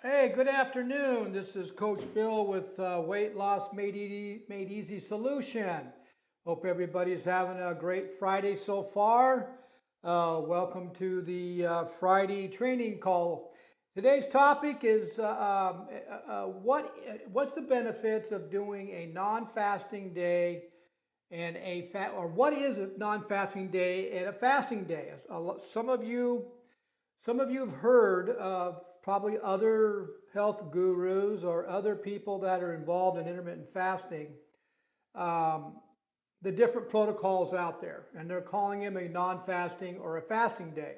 Hey, good afternoon. This is Coach Bill with Weight Loss Made Easy Solution. Hope everybody's having a great Friday so far. Welcome to the Friday training call. Today's topic is what's the benefits of doing a non-fasting day and what is a non-fasting day and a fasting day? Some of you have heard of probably other health gurus or other people that are involved in intermittent fasting, um, the different protocols out there, and they're calling them a non-fasting or a fasting day.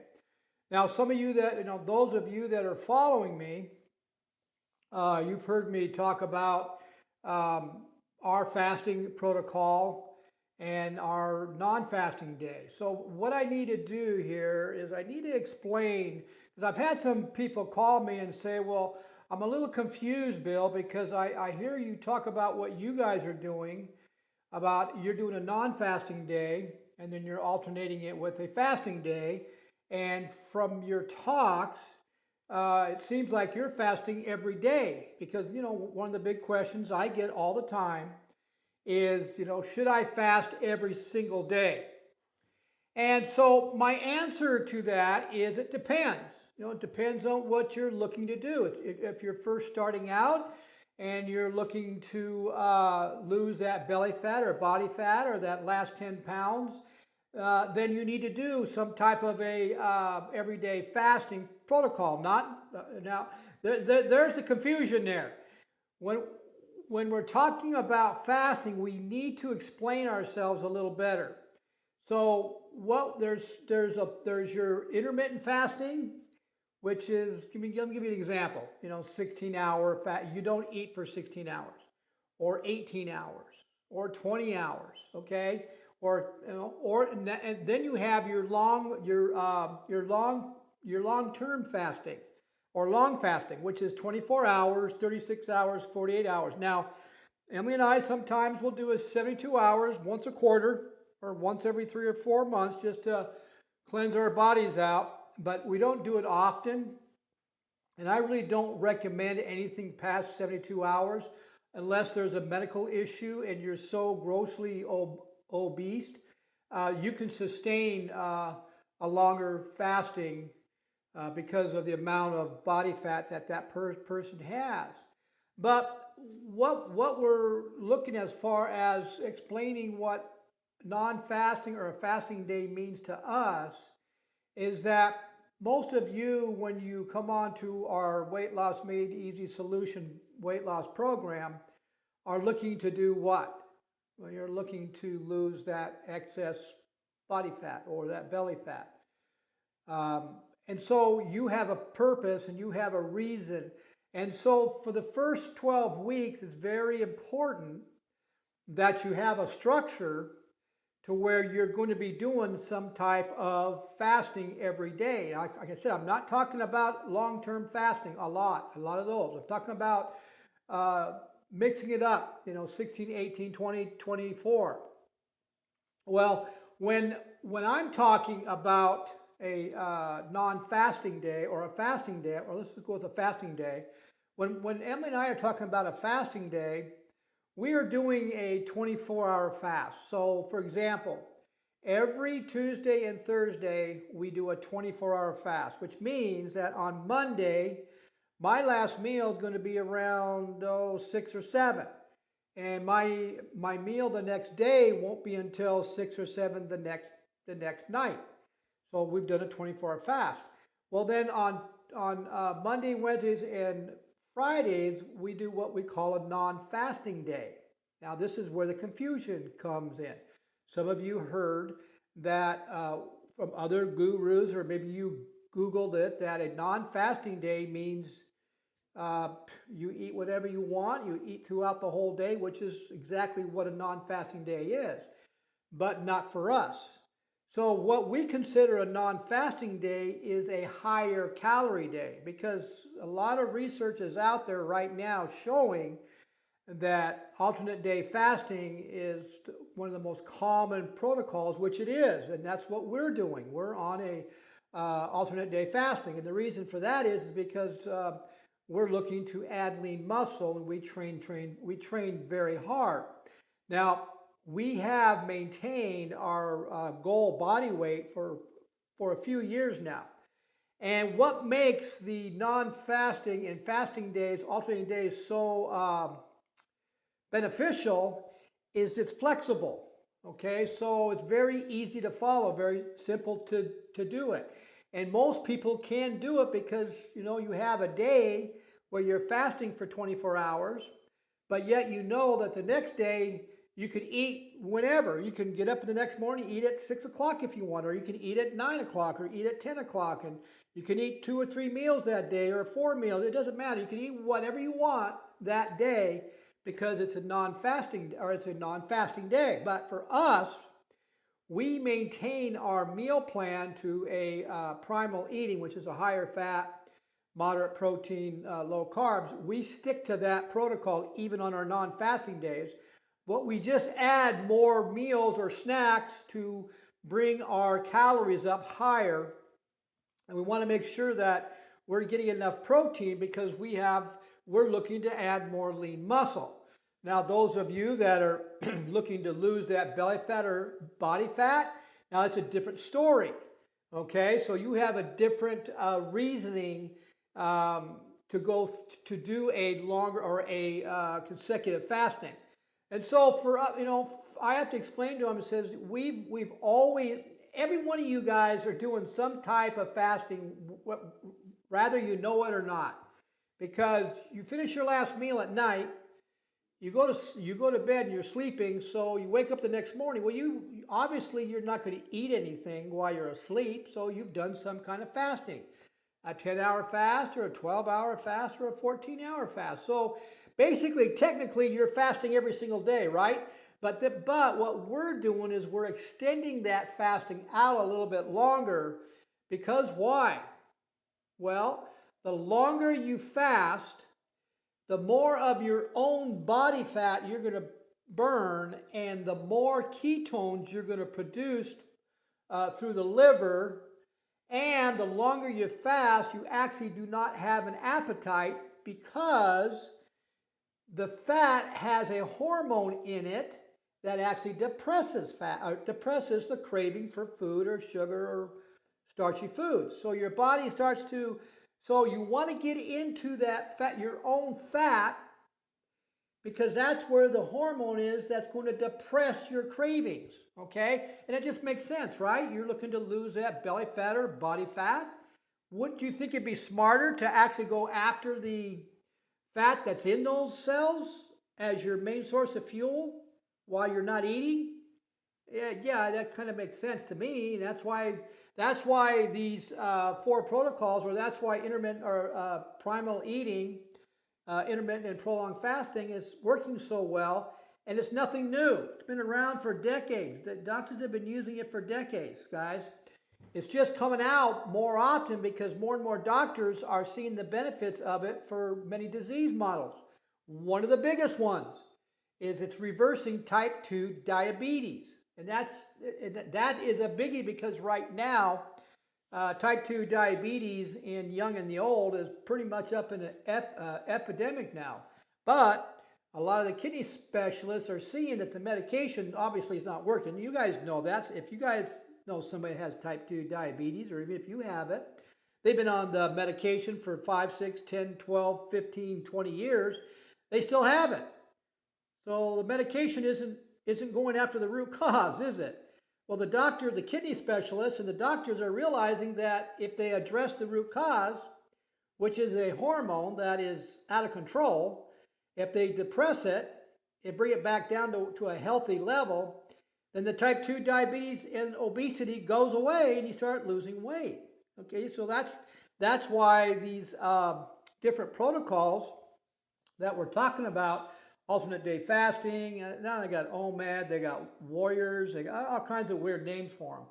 Now, some of you that, those of you that are following me, you've heard me talk about um, our fasting protocol and our non-fasting day. So what I need to do here is I need to explain, because I've had some people call me and say, well, I'm a little confused, Bill, because I hear you talk about what you guys are doing, about you're doing a non-fasting day and then you're alternating it with a fasting day. And from your talks, it seems like you're fasting every day because, one of the big questions I get all the time is, should I fast every single day? And so my answer to that is it depends. It depends on what you're looking to do. If you're first starting out and you're looking to lose that belly fat or body fat or that last 10 pounds, then you need to do some type of a everyday fasting protocol. Not now. There's the confusion there. When when we're talking about fasting, we need to explain ourselves a little better. So, there's your intermittent fasting, which is let me give you an example. 16-hour fast. You don't eat for 16 hours, or 18 hours, or 20 hours. Okay, and then you have your long-term fasting or long fasting, which is 24 hours, 36 hours, 48 hours. Now, Emily and I sometimes will do a 72 hours once a quarter or once every 3 or 4 months just to cleanse our bodies out, but we don't do it often. And I really don't recommend anything past 72 hours unless there's a medical issue and you're so grossly obese. You can sustain a longer fasting because of the amount of body fat that person has. But what we're looking as far as explaining what non-fasting or a fasting day means to us is that most of you, when you come on to our Weight Loss Made Easy Solution weight loss program, are looking to do what? Well, you're looking to lose that excess body fat or that belly fat. And so you have a purpose and you have a reason. And so for the first 12 weeks, it's very important that you have a structure to where you're going to be doing some type of fasting every day. Like I said, I'm not talking about long-term fasting a lot of those. I'm talking about mixing it up, 16, 18, 20, 24. Well, when I'm talking about a non-fasting day or a fasting day, or let's just go with a fasting day, when Emily and I are talking about a fasting day, we are doing a 24-hour fast. So, for example, every Tuesday and Thursday, we do a 24-hour fast, which means that on Monday, my last meal is going to be around 6 or 7. And my meal the next day won't be until 6 or 7 the next night. So we've done a 24-hour fast. Well, then on Monday, Wednesdays, and Fridays, we do what we call a non-fasting day. Now, this is where the confusion comes in. Some of you heard that from other gurus, or maybe you Googled it, that a non-fasting day means you eat whatever you want, you eat throughout the whole day, which is exactly what a non-fasting day is, but not for us. So what we consider a non-fasting day is a higher calorie day, because a lot of research is out there right now showing that alternate day fasting is one of the most common protocols, which it is, and that's what we're doing. We're on a alternate day fasting, and the reason for that is because we're looking to add lean muscle, and we train very hard. Now, we have maintained our goal body weight for a few years now. And what makes the non-fasting and fasting days, alternating days, so beneficial is it's flexible. Okay, so it's very easy to follow, very simple to do it. And most people can do it because, you know, you have a day where you're fasting for 24 hours, but yet you know that the next day you can eat whenever. You can get up in the next morning, eat at 6 o'clock if you want, or you can eat at 9 o'clock, or eat at 10 o'clock, and you can eat 2 or 3 meals that day, or 4 meals. It doesn't matter. You can eat whatever you want that day because it's a non-fasting day. But for us, we maintain our meal plan to a primal eating, which is a higher fat, moderate protein, low carbs. We stick to that protocol even on our non-fasting days. But we just add more meals or snacks to bring our calories up higher. And we want to make sure that we're getting enough protein because we're looking to add more lean muscle. Now, those of you that are looking to lose that belly fat or body fat, now it's a different story. Okay, so you have a different reasoning to go to do a longer or a consecutive fasting. And so for I have to explain to them. It says we've always, every one of you guys are doing some type of fasting, rather you know it or not, because you finish your last meal at night. You go to bed and you're sleeping, so you wake up the next morning. Well, obviously you're not going to eat anything while you're asleep, so you've done some kind of fasting, a 10-hour fast or a 12-hour fast or a 14-hour fast. So basically, technically, you're fasting every single day, right? But what we're doing is we're extending that fasting out a little bit longer because why? Well, the longer you fast, the more of your own body fat you're going to burn, and the more ketones you're going to produce through the liver. And the longer you fast, you actually do not have an appetite because the fat has a hormone in it that actually depresses depresses the craving for food or sugar or starchy foods. So your body starts to. So you want to get into that fat, your own fat, because that's where the hormone is that's going to depress your cravings, okay? And it just makes sense, right? You're looking to lose that belly fat or body fat. Wouldn't you think it'd be smarter to actually go after the fat that's in those cells as your main source of fuel while you're not eating? Yeah, that kind of makes sense to me. That's why these 4 protocols, or that's why intermittent or primal eating, intermittent and prolonged fasting is working so well, and it's nothing new. It's been around for decades. The doctors have been using it for decades, guys. It's just coming out more often because more and more doctors are seeing the benefits of it for many disease models. One of the biggest ones is it's reversing type 2 diabetes. And that is a biggie because right now, type 2 diabetes in young and the old is pretty much up in an epidemic now. But a lot of the kidney specialists are seeing that the medication obviously is not working. You guys know that. If you guys know somebody has type 2 diabetes, or even if you have it, they've been on the medication for 5, 6, 10, 12, 15, 20 years. They still have it. So the medication isn't going after the root cause, is it? Well, the kidney specialists and the doctors are realizing that if they address the root cause, which is a hormone that is out of control, if they depress it and bring it back down to a healthy level, then the type 2 diabetes and obesity goes away and you start losing weight. Okay, so that's why these different protocols that we're talking about, alternate day fasting, now they got OMAD, they got warriors, they got all kinds of weird names for them.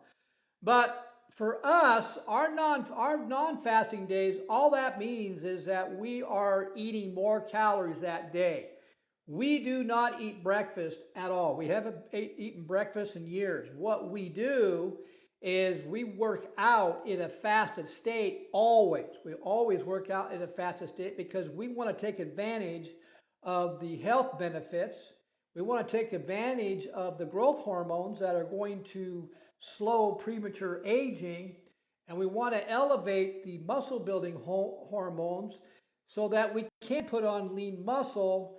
But for us, our non-fasting days, all that means is that we are eating more calories that day. We do not eat breakfast at all. We haven't eaten breakfast in years. What we do is we work out in a fasted state always. We always work out in a fasted state because we want to take advantage of the health benefits. We want to take advantage of the growth hormones that are going to slow premature aging, and we want to elevate the muscle building hormones so that we can put on lean muscle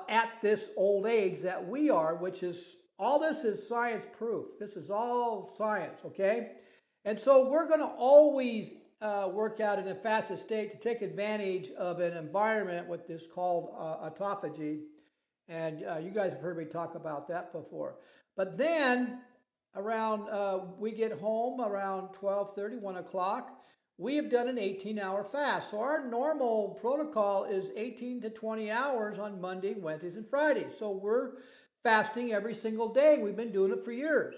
at this old age that we are, which is all this is science proof. This is all science, okay? And so we're going to always work out in a fasted state to take advantage of an environment with this called autophagy. And you guys have heard me talk about that before. But then around, we get home around 12:30, 1 o'clock. We have done an 18-hour fast. So our normal protocol is 18 to 20 hours on Monday, Wednesdays, and Fridays. So we're fasting every single day. We've been doing it for years.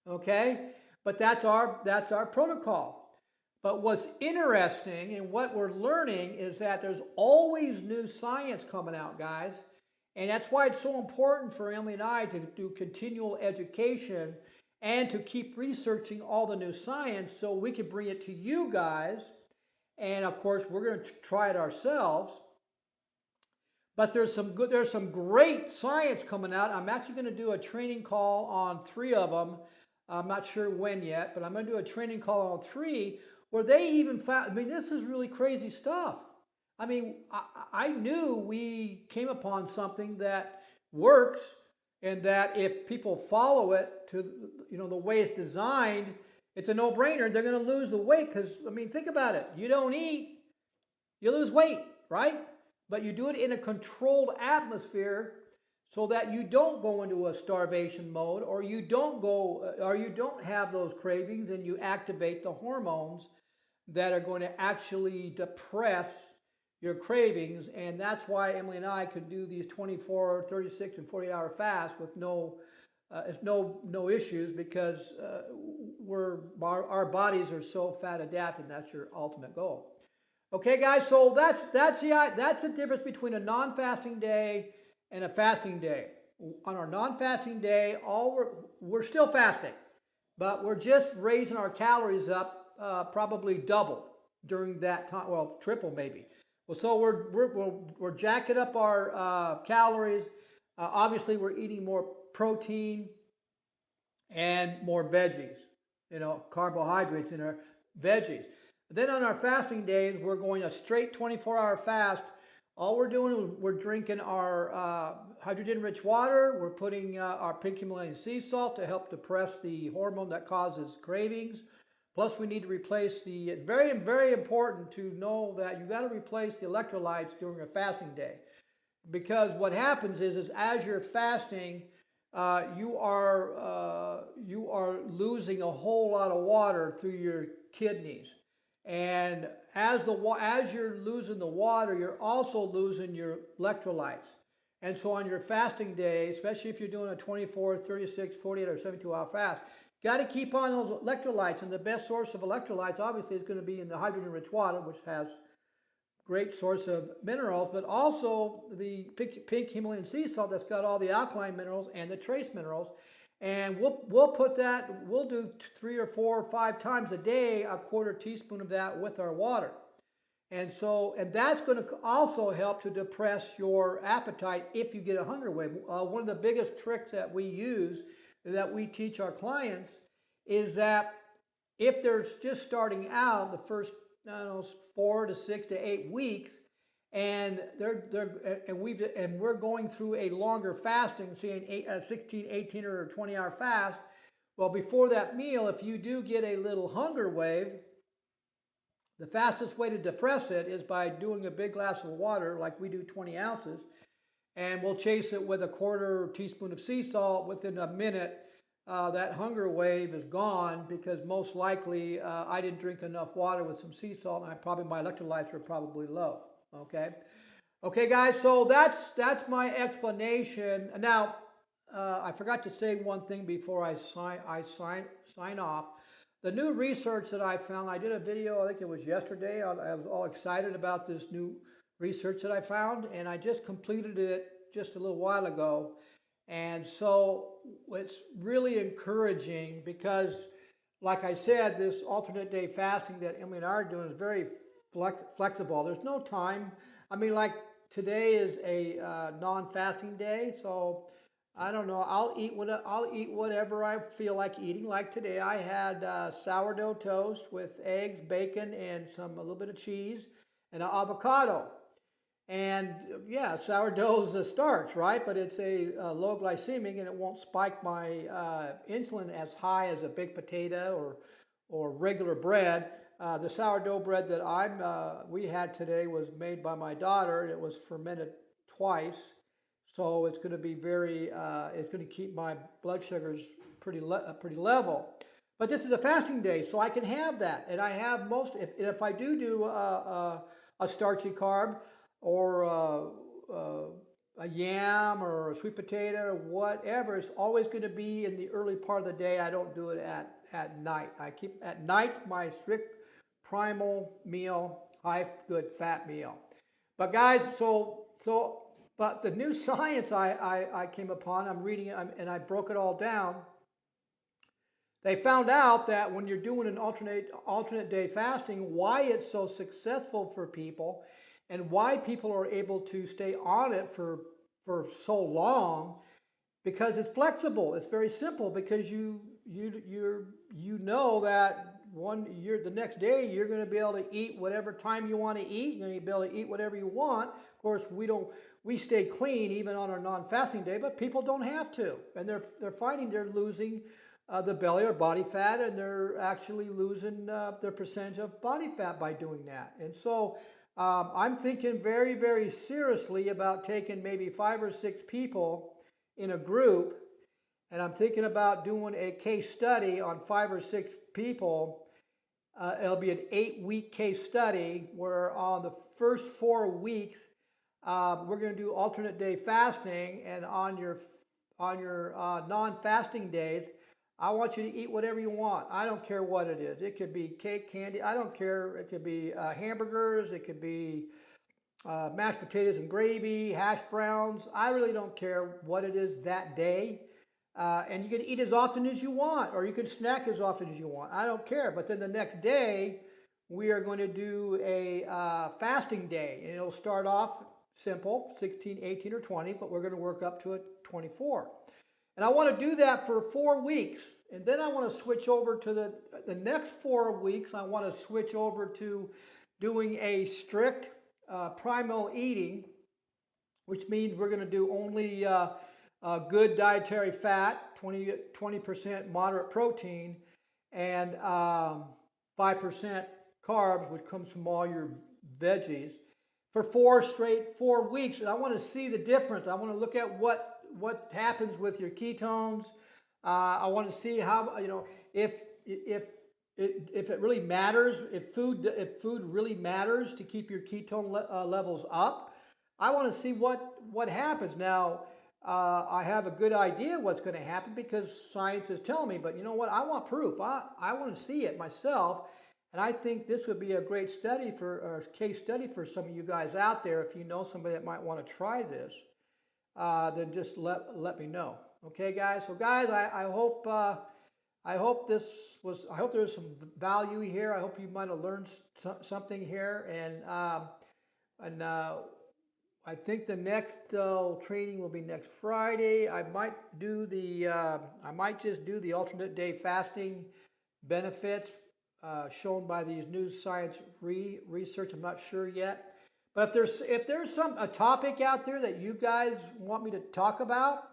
Okay? But that's our protocol. But what's interesting and what we're learning is that there's always new science coming out, guys. And that's why it's so important for Emily and I to do continual education and to keep researching all the new science so we can bring it to you guys. And of course, we're going to try it ourselves. But there's some great science coming out. I'm actually going to do a training call on 3 of them. I'm not sure when yet, but I'm going to do a training call on 3 where they even found, I mean, this is really crazy stuff. I mean, I knew we came upon something that works and that if people follow it to, the way it's designed, it's a no-brainer. They're going to lose the weight because, I mean, think about it. You don't eat, you lose weight, right? But you do it in a controlled atmosphere so that you don't go into a starvation mode or you don't have those cravings and you activate the hormones that are going to actually depress your cravings. And that's why Emily and I could do these 24, 36, and 40-hour fasts with no issues because our bodies are so fat adapted. That's your ultimate goal. Okay, guys, so that's the difference between a non-fasting day and a fasting day. On our non-fasting day, we're still fasting, but we're just raising our calories up probably double during that time, well, triple maybe. Well, so we're jacking up our calories. Obviously, we're eating more protein and more veggies, carbohydrates in our veggies. Then on our fasting days, we're going a straight 24-hour fast. All we're doing is we're drinking our hydrogen-rich water. We're putting our pink Himalayan sea salt to help depress the hormone that causes cravings. Plus, we need to replace it's very, very important to know that you got to replace the electrolytes during a fasting day. Because what happens is as you're fasting, you are losing a whole lot of water through your kidneys. And as you're losing the water, you're also losing your electrolytes. And so on your fasting day, especially if you're doing a 24, 36, 48, or 72-hour fast, got to keep on those electrolytes. And the best source of electrolytes, obviously, is going to be in the hydrogen-rich water, which has great source of minerals, but also the pink Himalayan sea salt that's got all the alkaline minerals and the trace minerals. And we'll do 3 or 4 or 5 times a day, a quarter teaspoon of that with our water. And that's going to also help to depress your appetite if you get a hunger wave. One of the biggest tricks that we use, that we teach our clients, is that if they're just starting out the first 4 to 6 to 8 weeks, and we're going through a longer fasting, say a 16, 18, or 20-hour fast. Well, before that meal, if you do get a little hunger wave, the fastest way to depress it is by doing a big glass of water, like we do 20 ounces, and we'll chase it with a quarter teaspoon of sea salt. Within a minute, that hunger wave is gone because most likely I didn't drink enough water with some sea salt, and my electrolytes were probably low. Okay, guys. So that's my explanation. Now, I forgot to say one thing before I sign off. The new research that I found, I did a video, I think it was yesterday. I was all excited about this new research that I found, and I just completed it just a little while ago. And so it's really encouraging because, like I said, this alternate day fasting that Emily and I are doing is very flexible. There's no time. I mean, like today is a non-fasting day, so I don't know. I'll eat whatever I feel like eating. Like today, I had sourdough toast with eggs, bacon, and a little bit of cheese, and an avocado. And yeah, sourdough is a starch, right? But it's a low glycemic, and it won't spike my insulin as high as a baked potato or regular bread. The sourdough bread that we had today was made by my daughter, and it was fermented twice, so it's going to be it's going to keep my blood sugars pretty level. But this is a fasting day, so I can have that, and I have if I do a starchy carb or a yam or a sweet potato or whatever, it's always going to be in the early part of the day. I don't do it at night. I keep at night my strict primal meal, high good fat meal. But guys, but the new science I came upon, I'm reading it and I broke it all down. They found out that when you're doing an alternate day fasting, why it's so successful for people and why people are able to stay on it for so long, because it's flexible. It's very simple, because you know that the next day you're going to be able to eat whatever time you want to eat. You're going to be able to eat whatever you want. Of course, we stay clean even on our non-fasting day, but people don't have to, and they're finding they're losing the belly or body fat, and they're actually losing their percentage of body fat by doing that. And so I'm thinking very, very seriously about taking maybe 5 or 6 people in a group, and I'm thinking about doing a case study on 5 or 6 people. It'll be an 8-week case study where on the first 4 weeks we're going to do alternate day fasting, and on your non-fasting days, I want you to eat whatever you want. I don't care what it is. It could be cake, candy. I don't care. It could be hamburgers. It could be mashed potatoes and gravy, hash browns. I really don't care what it is that day. And you can eat as often as you want, or you can snack as often as you want. I don't care. But then the next day, we are going to do a fasting day. And it'll start off simple, 16, 18, or 20, but we're going to work up to a 24. And I want to do that for 4 weeks. And then I want to switch over to the next 4 weeks. I want to switch over to doing a strict primal eating, which means we're going to do only good dietary fat, 20% moderate protein, and 5% carbs, which comes from all your veggies, for 4 weeks. And I want to see the difference. I want to look at what happens with your ketones. I want to see how, if it really matters, if food really matters to keep your ketone levels up. I want to see what happens. Now, I have a good idea what's going to happen because science is telling me, but you know what? I want proof. I want to see it myself. And I think this would be a great case study for some of you guys out there. If you know somebody that might want to try this, then just let me know. Okay, guys. So, guys, I hope there's some value here. I hope you might have learned something here, and I think the next training will be next Friday. I might just do the alternate day fasting benefits shown by these new science research. I'm not sure yet. But if there's a topic out there that you guys want me to talk about,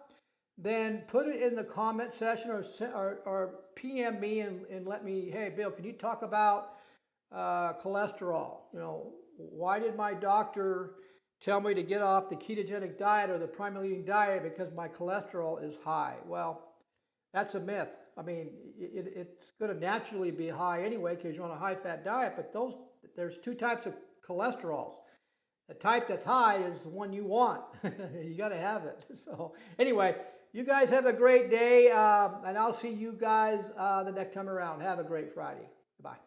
then put it in the comment section or PM me and let me, hey, Bill, can you talk about cholesterol? Why did my doctor tell me to get off the ketogenic diet or the primal eating diet because my cholesterol is high? Well, that's a myth. I mean, it's going to naturally be high anyway because you're on a high-fat diet, but there's 2 types of cholesterols. The type that's high is the one you want. You got to have it. So anyway, you guys have a great day, and I'll see you guys the next time around. Have a great Friday. Bye.